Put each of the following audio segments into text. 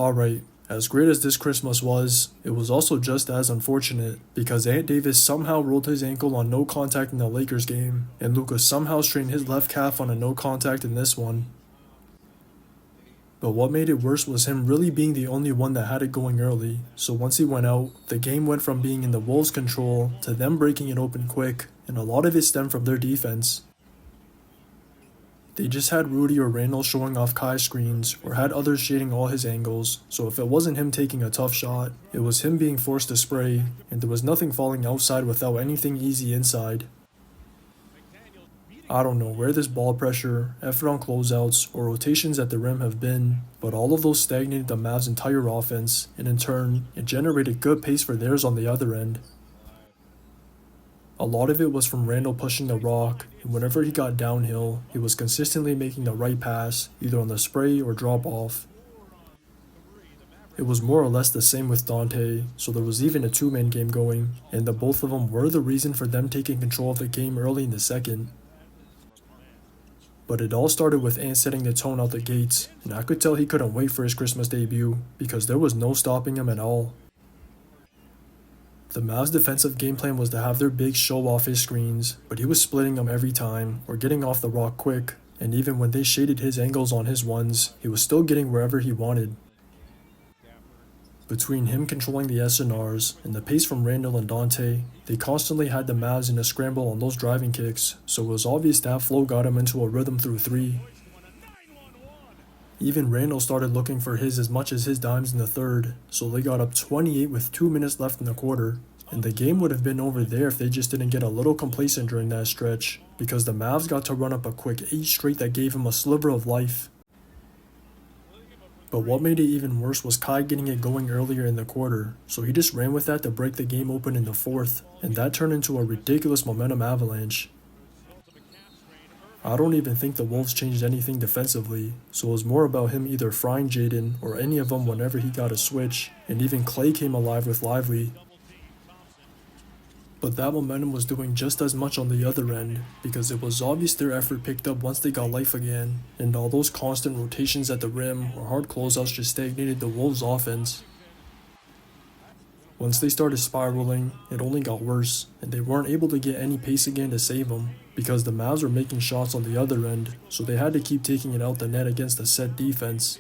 Alright, as great as this Christmas was, it was also just as unfortunate because Ant Davis somehow rolled his ankle on no contact in the Lakers game, and Luka somehow strained his left calf on a no contact in this one. But what made it worse was him really being the only one that had it going early, so once he went out, the game went from being in the Wolves' control to them breaking it open quick, and a lot of it stemmed from their defense. They just had Rudy or Randall showing off Kai's screens, or had others shading all his angles, so if it wasn't him taking a tough shot, it was him being forced to spray, and there was nothing falling outside without anything easy inside. I don't know where this ball pressure, effort on closeouts, or rotations at the rim have been, but all of those stagnated the Mavs' entire offense, and in turn, it generated good pace for theirs on the other end. A lot of it was from Randall pushing the rock, and whenever he got downhill, he was consistently making the right pass, either on the spray or drop off. It was more or less the same with Dante, so there was even a two-man game going, and the both of them were the reason for them taking control of the game early in the second. But it all started with Ant setting the tone out the gates, and I could tell he couldn't wait for his Christmas debut, because there was no stopping him at all. The Mavs' defensive game plan was to have their bigs show off his screens, but he was splitting them every time, or getting off the rock quick, and even when they shaded his angles on his ones, he was still getting wherever he wanted. Between him controlling the SNRs and the pace from Randall and Dante, they constantly had the Mavs in a scramble on those driving kicks, so it was obvious that flow got him into a rhythm through three. Even Randall started looking for his as much as his dimes in the third, so they got up 28 with 2 minutes left in the quarter, and the game would have been over there if they just didn't get a little complacent during that stretch, because the Mavs got to run up a quick 8 straight that gave him a sliver of life. But what made it even worse was Kai getting it going earlier in the quarter, so he just ran with that to break the game open in the fourth, and that turned into a ridiculous momentum avalanche. I don't even think the Wolves changed anything defensively, so it was more about him either frying Jaden or any of them whenever he got a switch, and even Clay came alive with Lively. But that momentum was doing just as much on the other end, because it was obvious their effort picked up once they got life again, and all those constant rotations at the rim or hard closeouts just stagnated the Wolves' offense. Once they started spiraling, it only got worse, and they weren't able to get any pace again to save them, because the Mavs were making shots on the other end, so they had to keep taking it out the net against a set defense.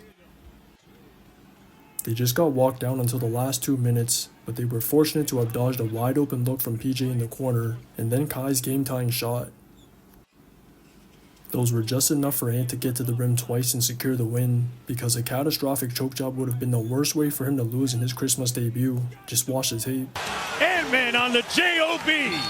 They just got walked down until the last 2 minutes, but they were fortunate to have dodged a wide open look from PJ in the corner, and then Kai's game-tying shot. Those were just enough for Ant to get to the rim twice and secure the win, because a catastrophic choke job would have been the worst way for him to lose in his Christmas debut. Just watch the tape. Ant-Man on the JOB!